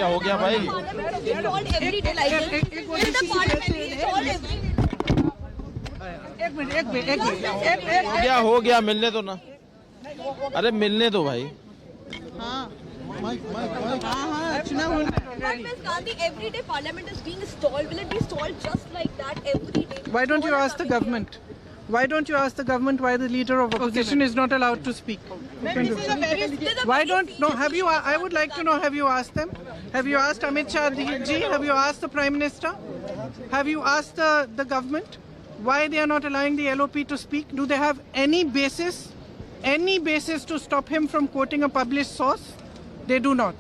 हो गया भाई। हो गया मिलने दो ना, अरे मिलने दो भाई। Every day Parliament is being stalled. Will it be stalled just like that every day? Why don't you ask the government? Why don't you ask the government why the leader of opposition is not allowed to speak? Why don't? No, have you? I would like to know. Have you asked them? Have you asked Amit Shah ji? Have you asked the Prime Minister? Have you asked the government why they are not allowing the LOP to speak? Do they have any basis to stop him from quoting a published source? They do not.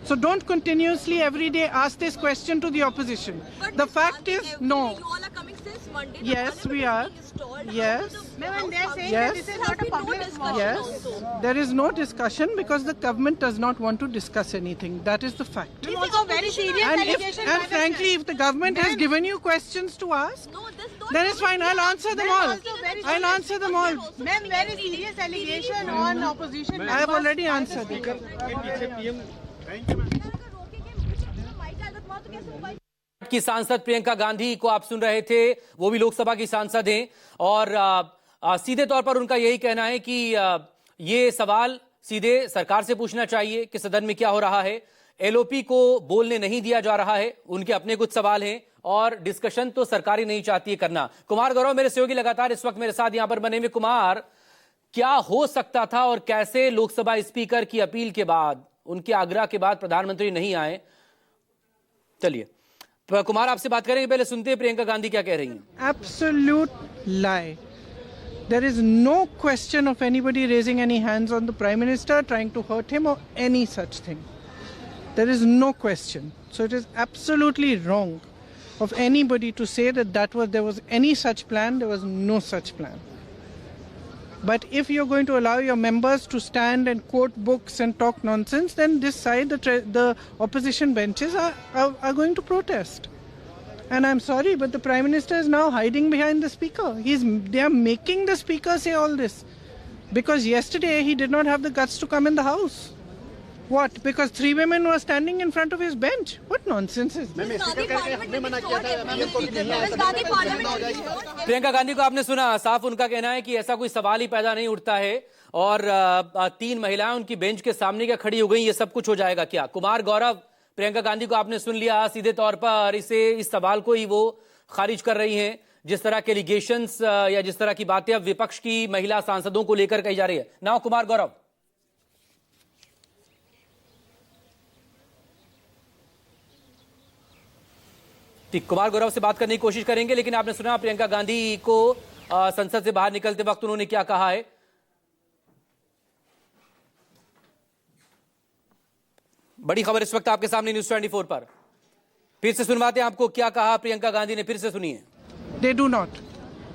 So don't continuously every day ask this question to the opposition. But The fact is, no. You all are coming since Monday. Yes, we are. Yes. Ma'am, they are saying Yes. that this is not a public discussion Yes, also. there is no discussion because the government does not want to discuss anything. That is the fact. This is also very serious And frankly, if the government has given you questions to ask, No, this not then it's fine. I'll answer them all. I'll answer them all. Ma'am, very serious allegation on opposition. I have already answered it. की सांसद प्रियंका गांधी को आप सुन रहे थे, वो भी लोकसभा की सांसद हैं और सीधे तौर पर उनका यही कहना है कि ये सवाल सीधे सरकार से पूछना चाहिए कि सदन में क्या हो रहा है। एलओपी को बोलने नहीं दिया जा रहा है, उनके अपने कुछ सवाल हैं और डिस्कशन तो सरकार ही नहीं चाहती है करना। कुमार गौरव मेरे सहयोगी लगातार इस वक्त मेरे साथ यहां पर बने हुए। कुमार, क्या हो सकता था और कैसे लोकसभा स्पीकर की अपील के बाद, उनके आग्रह के बाद प्रधानमंत्री नहीं आए? चलिए कुमार आपसे बात करेंगे, पहले सुनते हैं प्रियंका गांधी क्या कह रही हैं। Absolute lie. There is no question of anybody raising any hands on the Prime Minister, trying to hurt him or any such thing. There is no question. So it is absolutely wrong of anybody to say that there was any such plan. There was no such plan. But if you're going to allow your members to stand and quote books and talk nonsense, then this side, the opposition benches are going to protest. And I'm sorry, but the Prime Minister is now hiding behind the Speaker. They are making the Speaker say all this. Because yesterday he did not have the guts to come in the House. What? Because 3 women were standing in front of his bench? What nonsense is this? Priyanka Gandhi को आपने सुना, साफ उनका कहना है कि ऐसा कोई सवाल ही पैदा नहीं उठता है और 3 महिलाएं उनकी बेंच के सामने क्या खड़ी हो गई, ये सब कुछ हो जाएगा क्या? कुमार गौरव, प्रियंका गांधी को आपने सुन लिया, सीधे तौर पर इस सवाल को ही वो खारिज कर रही हैं, जिस तरह के एलिगेशंस या जिस तरह की बातें अब विपक्ष की महिला सांसदों को लेकर कही जा रही है। नाउ कुमार गौरव। कुमार गौरव से बात करने की कोशिश करेंगे, लेकिन आपने सुना प्रियंका गांधी को संसद से बाहर निकलते वक्त उन्होंने क्या कहा है। बड़ी खबर इस वक्त आपके सामने न्यूज़ 24 पर, फिर से सुनवाते हैं आपको क्या कहा प्रियंका गांधी ने, फिर से सुनिए। They do not.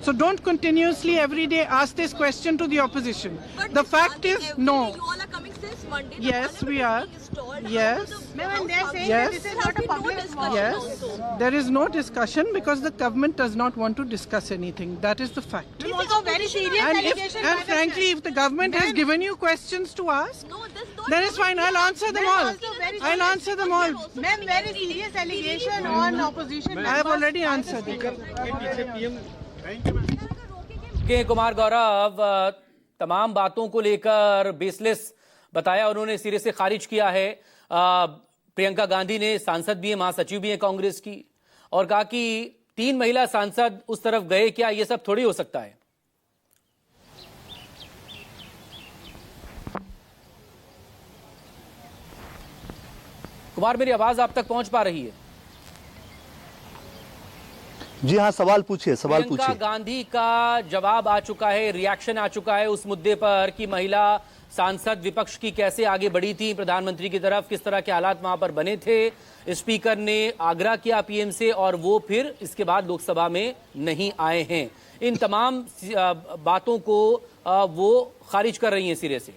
So don't continuously every day ask this question to the opposition. The fact is, no. You all are coming since Monday. Yes, we are. Yes. Ma'am, they are saying Yes. that this is not a public discussion Yes, also. there is no discussion because the government does not want to discuss anything. That is the fact. This is also very serious allegation. And frankly, if the government has given you questions to ask, No, this not then it's fine. I'll answer them all. I'll answer them all. Ma'am, very serious allegation on opposition. I have already answered it. के कुमार गौरव तमाम बातों को लेकर baseless बताया, उन्होंने सिरे से खारिज किया है। प्रियंका गांधी ने, सांसद भी है, महासचिव भी है कांग्रेस की, और कहा कि 3 महिला सांसद उस तरफ गए क्या, ये सब थोड़ी हो सकता है। कुमार, मेरी आवाज आप तक पहुंच पा रही है? जी हाँ, सवाल पूछिए, सवाल पूछिए। प्रियंका गांधी का जवाब आ चुका है, रिएक्शन आ चुका है उस मुद्दे पर कि महिला सांसद विपक्ष की कैसे आगे बढ़ी थी प्रधानमंत्री की तरफ, किस तरह के हालात वहां पर बने थे। स्पीकर ने आग्रह किया पीएम से और वो फिर इसके बाद लोकसभा में नहीं आए हैं। इन तमाम बातों को वो खारिज कर रही हैं सिरे से।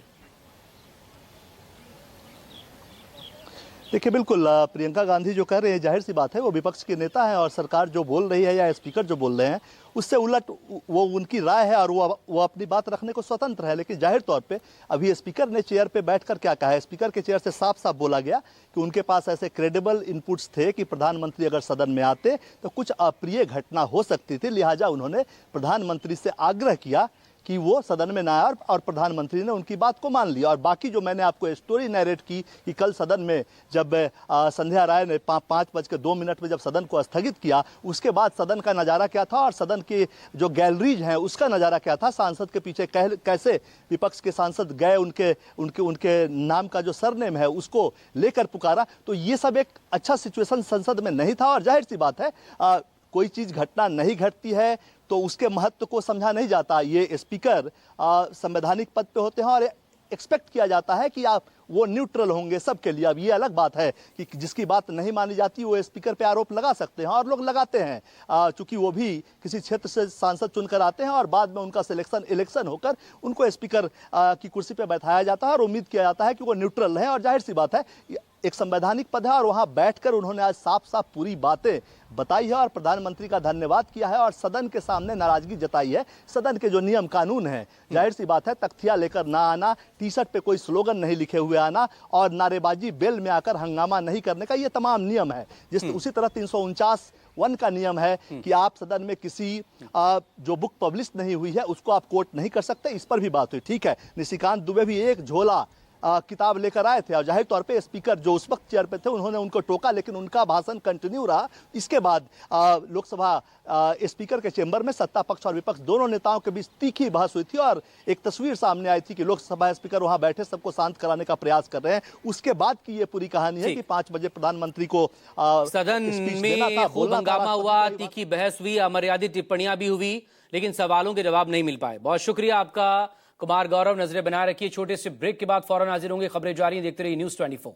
देखिए बिल्कुल प्रियंका गांधी जो कह रहे हैं जाहिर सी बात है, वो विपक्ष के नेता हैं और सरकार जो बोल रही है या स्पीकर जो बोल रहे हैं उससे उलट वो उनकी राय है और वो अपनी बात रखने को स्वतंत्र है। लेकिन जाहिर तौर पे अभी स्पीकर ने चेयर पे बैठकर क्या कहा है, स्पीकर के चेयर से साफ साफ बोला गया कि उनके पास ऐसे क्रेडिबल इनपुट्स थे कि प्रधानमंत्री अगर सदन में आते तो कुछ अप्रिय घटना हो सकती थी, लिहाजा उन्होंने प्रधानमंत्री से आग्रह किया कि वो सदन में ना आए और प्रधानमंत्री ने उनकी बात को मान लिया। और बाकी जो मैंने आपको स्टोरी नैरेट की कि कल सदन में जब संध्या राय ने 5:02 में जब सदन को स्थगित किया, उसके बाद सदन का नज़ारा क्या था और सदन के जो गैलरीज हैं उसका नज़ारा क्या था, सांसद के पीछे कैसे विपक्ष के सांसद गए, उनके नाम का जो सरनेम है उसको लेकर पुकारा, तो ये सब एक अच्छा सिचुएशन संसद में नहीं था। और जाहिर सी बात है कोई चीज़ घटना नहीं घटती है तो उसके महत्व को समझा नहीं जाता। ये स्पीकर संवैधानिक पद पे होते हैं और एक्सपेक्ट किया जाता है कि आप वो न्यूट्रल होंगे सबके लिए। अब ये अलग बात है कि जिसकी बात नहीं मानी जाती वो स्पीकर पे आरोप लगा सकते हैं और लोग लगाते हैं, चूंकि वो भी किसी क्षेत्र से सांसद चुनकर आते हैं और बाद में उनका इलेक्शन होकर उनको स्पीकर की कुर्सी पे बैठाया जाता है और उम्मीद किया जाता है कि वो न्यूट्रल है। और जाहिर सी बात है एक संवैधानिक पद है और वहां बैठकर उन्होंने आज साफ साफ पूरी बातें बताई है और प्रधानमंत्री का धन्यवाद किया है और सदन के सामने नाराजगी जताई है। सदन के जो नियम कानून है, जाहिर सी बात है तख्तियां लेकर ना आना, टी शर्ट पे कोई स्लोगन नहीं लिखे हुए आना और नारेबाजी बेल में आकर हंगामा नहीं करने का, ये तमाम नियम है। उसी तरह 349(1) का नियम है कि आप सदन में किसी जो बुक पब्लिश नहीं हुई है उसको आप कोट नहीं कर सकते, इस पर भी बात हुई। ठीक है, निशिकांत दुबे भी एक झोला किताब लेकर आए थे और जाहिर तौर पे स्पीकर जो उस वक्त चेयर पे थे उन्होंने उनको टोका, लेकिन उनका भाषण कंटिन्यू रहा। इसके बाद लोकसभा स्पीकर के चेंबर में सत्ता पक्ष और विपक्ष दोनों नेताओं के बीच तीखी बहस हुई थी और एक तस्वीर सामने आई थी कि लोकसभा स्पीकर वहां बैठे सबको शांत कराने का प्रयास कर रहे हैं। उसके बाद की ये पूरी कहानी है कि 5 बजे प्रधानमंत्री को सदन में खूब हंगामा हुआ, तीखी बहस हुई, अमर्यादित टिप्पणियां भी हुई, लेकिन सवालों के जवाब नहीं मिल पाए। बहुत शुक्रिया आपका कुमार गौरव। नजरें बनाए रखिए, छोटे से ब्रेक के बाद फौरन हाजिर होंगे, खबरें जारी हैं, देखते रहिए News 24।